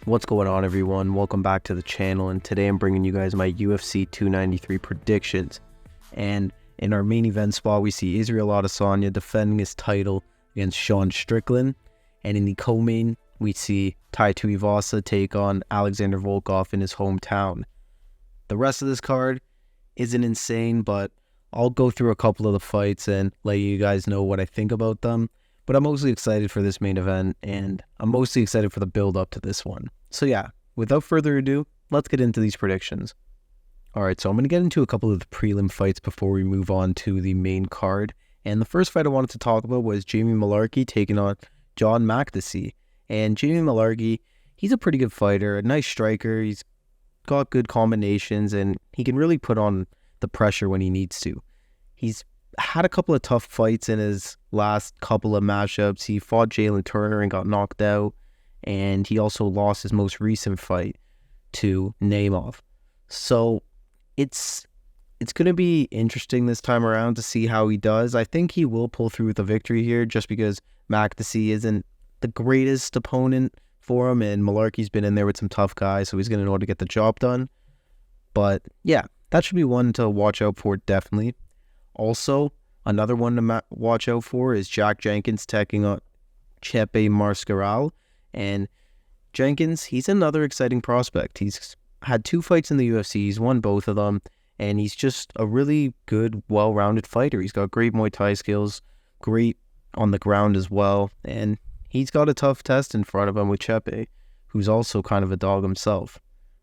What's going on, everyone? Welcome back to the channel, and today I'm bringing you guys my UFC 293 predictions. And in our main event spot, we see Israel Adesanya defending his title against Strickland, and in the co-main, we see Tuivasa take on Alexander Volkov in his hometown. The rest of this card isn't insane, but I'll go through a couple of the fights and let you guys know what I think about them. But I'm mostly excited for this main event, and I'm mostly excited for the build-up to this one. So yeah, without further ado, let's get into these predictions. Alright, so I'm going to get into a couple of the prelim fights before we move on to the main card. And the first fight I wanted to talk about was Jamie Mullarkey taking on John Makdessi. And Jamie Mullarkey, he's a pretty good fighter, a nice striker, he's got good combinations, and he can really put on the pressure when he needs to. He's had a couple of tough fights in his last couple of matchups. He fought Jalen Turner and got knocked out, and he also lost his most recent fight to Nemov. So it's going to be interesting this time around to see how he does. I think he will pull through with a victory here just because Makdessi isn't the greatest opponent for him, and Mullarkey's been in there with some tough guys, so he's going to know how to get the job done. But yeah, that should be one to watch out for, definitely. Also, another one to watch out for is Jack Jenkins taking on Chepe Mascaral. And Jenkins, he's another exciting prospect. He's had 2 fights in the UFC. He's won both of them. And he's just a really good, well-rounded fighter. He's got great Muay Thai skills, great on the ground as well. And he's got a tough test in front of him with Chepe, who's also kind of a dog himself.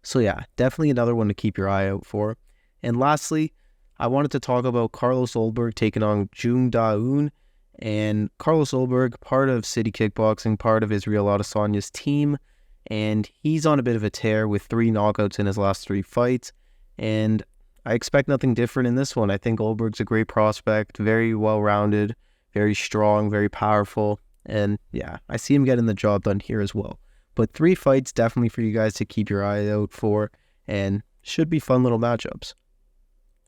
So yeah, definitely another one to keep your eye out for. And lastly, I wanted to talk about Carlos Ulberg taking on Jung Da-un. And Carlos Ulberg, part of City Kickboxing, part of Israel Adesanya's team. And he's on a bit of a tear with 3 knockouts in his last 3 fights. And I expect nothing different in this one. I think Ulberg's a great prospect, very well-rounded, very strong, very powerful. And yeah, I see him getting the job done here as well. But 3 fights definitely for you guys to keep your eye out for, and should be fun little matchups.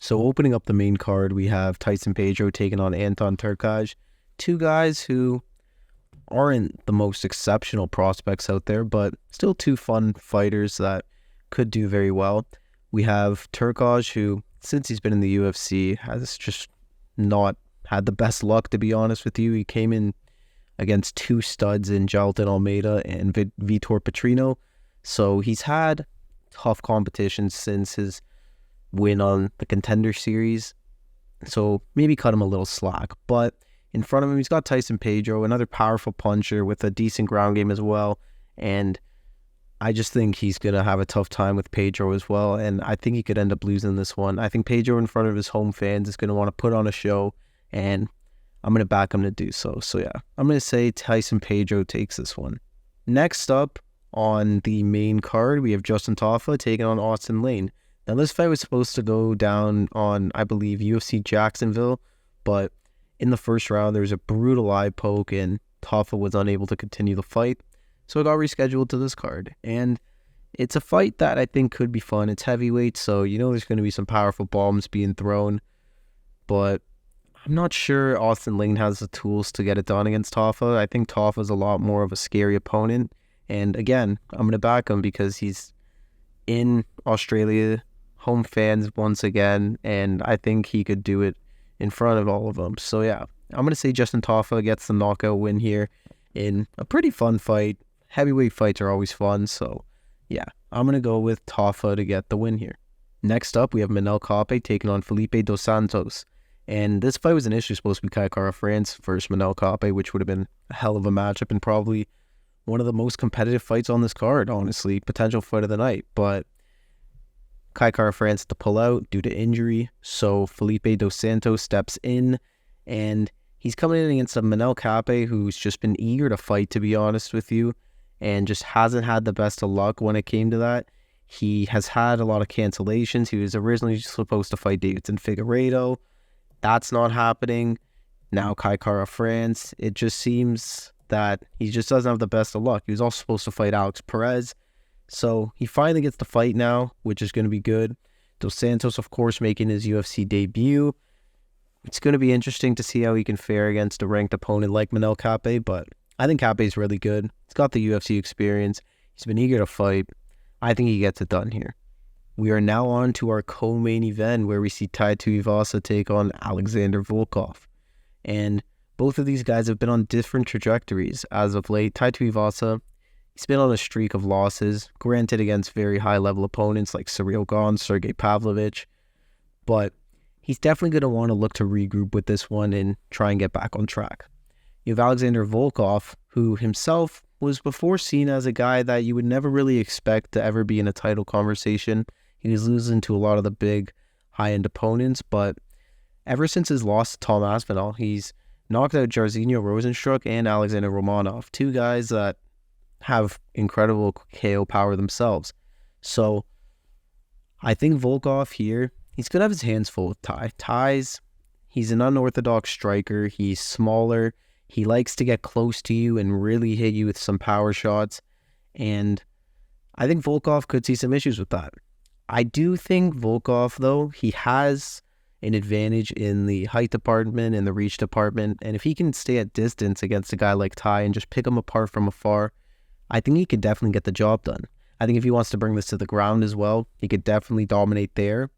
So opening up the main card, we have Tyson Pedro taking on Anton Turaj. 2 guys who aren't the most exceptional prospects out there, but still 2 fun fighters that could do very well. We have Turaj, who, since he's been in the UFC, has just not had the best luck, to be honest with you. He came in against 2 studs in Jailton Almeida and Vitor Petrino. So he's had tough competition since his win on the Contender Series. So maybe cut him a little slack. But in front of him, he's got Tyson Pedro, another powerful puncher with a decent ground game as well. And I just think he's going to have a tough time with Pedro as well. And I think he could end up losing this one. I think Pedro, in front of his home fans, is going to want to put on a show. And I'm going to back him to do so. So yeah, I'm going to say Tyson Pedro takes this one. Next up on the main card, we have Justin Tafa taking on Austin Lane. Now this fight was supposed to go down on, I believe, UFC Jacksonville, but in the first round there was a brutal eye poke and Tafa was unable to continue the fight. So it got rescheduled to this card. And it's a fight that I think could be fun. It's heavyweight, so you know there's going to be some powerful bombs being thrown. But I'm not sure Austin Lane has the tools to get it done against Tafa. I think Tafa's a lot more of a scary opponent. And again, I'm going to back him because he's in Australia, home fans once again, and I think he could do it in front of all of them. So yeah, I'm going to say Justin Tafa gets the knockout win here in a pretty fun fight. Heavyweight fights are always fun, so yeah, I'm going to go with Tafa to get the win here. Next up, we have Manel taking on Felipe dos Santos. And this fight was initially supposed to be Kai Kara-France versus Manel Kape, which would have been a hell of a matchup and probably one of the most competitive fights on this card, honestly. Potential fight of the night. But Kai Kara-France had to pull out due to injury. So Felipe dos Santos steps in. And he's coming in against a Manel Kape who's just been eager to fight, to be honest with you. And just hasn't had the best of luck when it came to that. He has had a lot of cancellations. He was originally supposed to fight Davidson Figueiredo. That's not happening. Now Kai Kara-France, it just seems that he just doesn't have the best of luck. He was also supposed to fight Alex Perez. So he finally gets the fight now, which is going to be good. Dos Santos, of course, making his UFC debut. It's going to be interesting to see how he can fare against a ranked opponent like Manel Kape, but I think Kape's really good. He's got the UFC experience. He's been eager to fight. I think he gets it done here. We are now on to our co-main event where we see Tuivasa take on Alexander Volkov. And both of these guys have been on different trajectories as of late. Tuivasa, he's been on a streak of losses, granted against very high-level opponents like Cyril Gane, Sergey Pavlovich, but he's definitely going to want to look to regroup with this one and try and get back on track. You have Alexander Volkov, who himself was before seen as a guy that you would never really expect to ever be in a title conversation. He was losing to a lot of the big high-end opponents, but ever since his loss to Tom Aspinall, he's knocked out Jairzinho Rozenstruik and Alexander Romanov, two guys that have incredible KO power themselves. So I think Volkov here, he's going to have his hands full with he's an unorthodox striker. He's smaller. He likes to get close to you and really hit you with some power shots. And I think Volkov could see some issues with that. I do think Volkov, though, he has an advantage in the height department and the reach department. And if he can stay at distance against a guy like Ty and just pick him apart from afar, I think he could definitely get the job done. I think if he wants to bring this to the ground as well, he could definitely dominate there.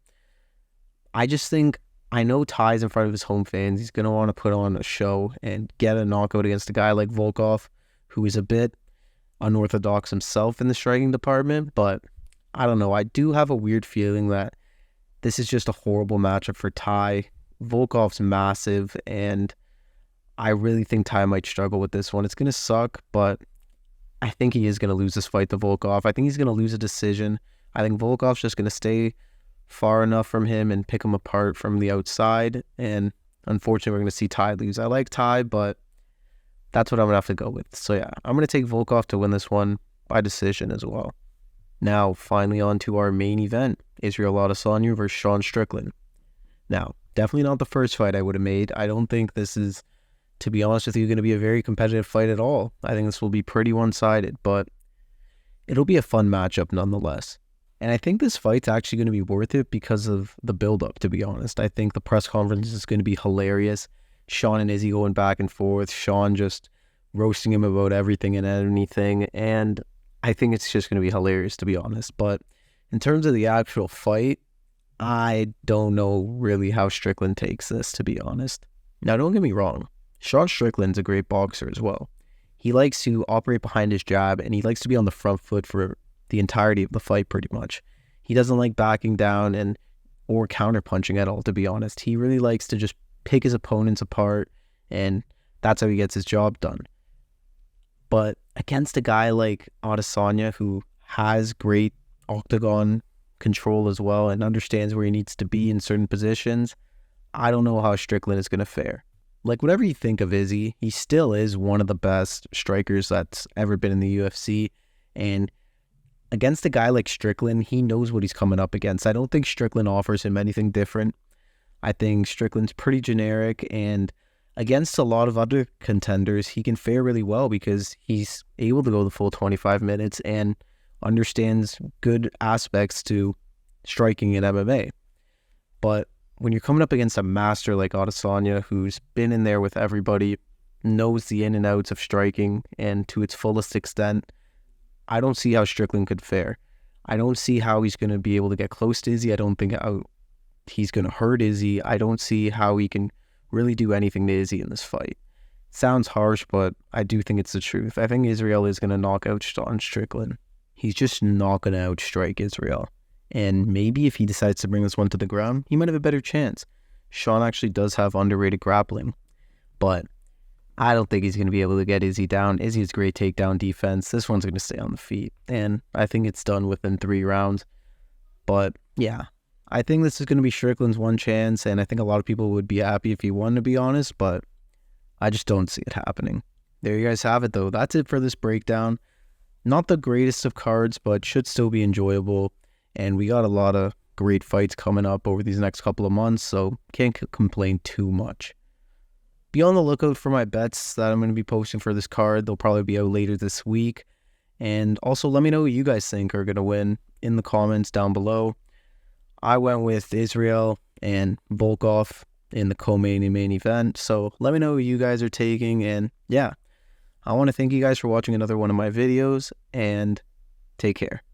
I just think, I know Ty's in front of his home fans. He's going to want to put on a show and get a knockout against a guy like Volkov, who is a bit unorthodox himself in the striking department. But I don't know. I do have a weird feeling that this is just a horrible matchup for Ty. Volkov's massive, and I really think Ty might struggle with this one. It's going to suck, but I think he is going to lose this fight to Volkov. I think he's going to lose a decision. I think Volkov's just going to stay far enough from him and pick him apart from the outside, and unfortunately, we're going to see Ty lose. I like Ty, but that's what I'm going to have to go with. So yeah, I'm going to take Volkov to win this one by decision as well. Now, finally on to our main event, Israel Adesanya versus Sean Strickland. Now, definitely not the first fight I would have made. I don't think this is, to be honest with you, going to be a very competitive fight at all. I think this will be pretty one-sided, but it'll be a fun matchup nonetheless. And I think this fight's actually going to be worth it because of the build-up, to be honest. I think the press conference is going to be hilarious. Sean and Izzy going back and forth, Sean just roasting him about everything and anything, and I think it's just going to be hilarious, to be honest. But in terms of the actual fight, I don't know really how Strickland takes this, to be honest. Now, don't get me wrong. Sean Strickland's a great boxer as well. He likes to operate behind his jab, and he likes to be on the front foot for the entirety of the fight, pretty much. He doesn't like backing down or counterpunching at all, to be honest. He really likes to just pick his opponents apart, and that's how he gets his job done. But against a guy like Adesanya, who has great octagon control as well and understands where he needs to be in certain positions, I don't know how Strickland is going to fare. Like, whatever you think of Izzy, he still is one of the best strikers that's ever been in the UFC. And against a guy like Strickland, he knows what he's coming up against. I don't think Strickland offers him anything different. I think Strickland's pretty generic, and against a lot of other contenders, he can fare really well because he's able to go the full 25 minutes and understands good aspects to striking in MMA. But when you're coming up against a master like Adesanya, who's been in there with everybody, knows the in and outs of striking and to its fullest extent, I don't see how Strickland could fare. I don't see how he's going to be able to get close to Izzy. I don't think how he's going to hurt Izzy. I don't see how he can really do anything to Izzy in this fight. Sounds harsh, but I do think it's the truth. I think Israel is going to knock out Sean Strickland. He's just not going to outstrike Israel. And maybe if he decides to bring this one to the ground, he might have a better chance. Sean actually does have underrated grappling, but I don't think he's going to be able to get Izzy down. Izzy has great takedown defense. This one's going to stay on the feet, and I think it's done within 3 rounds. But yeah, I think this is going to be Strickland's one chance, and I think a lot of people would be happy if he won, to be honest, but I just don't see it happening. There you guys have it, though. That's it for this breakdown. Not the greatest of cards, but should still be enjoyable, and we got a lot of great fights coming up over these next couple of months, so can't complain too much. Be on the lookout for my bets that I'm going to be posting for this card. They'll probably be out later this week. And also let me know who you guys think are going to win in the comments down below. I went with Israel and Volkov in the co-main and main event. So let me know who you guys are taking. And yeah, I want to thank you guys for watching another one of my videos. And Take care.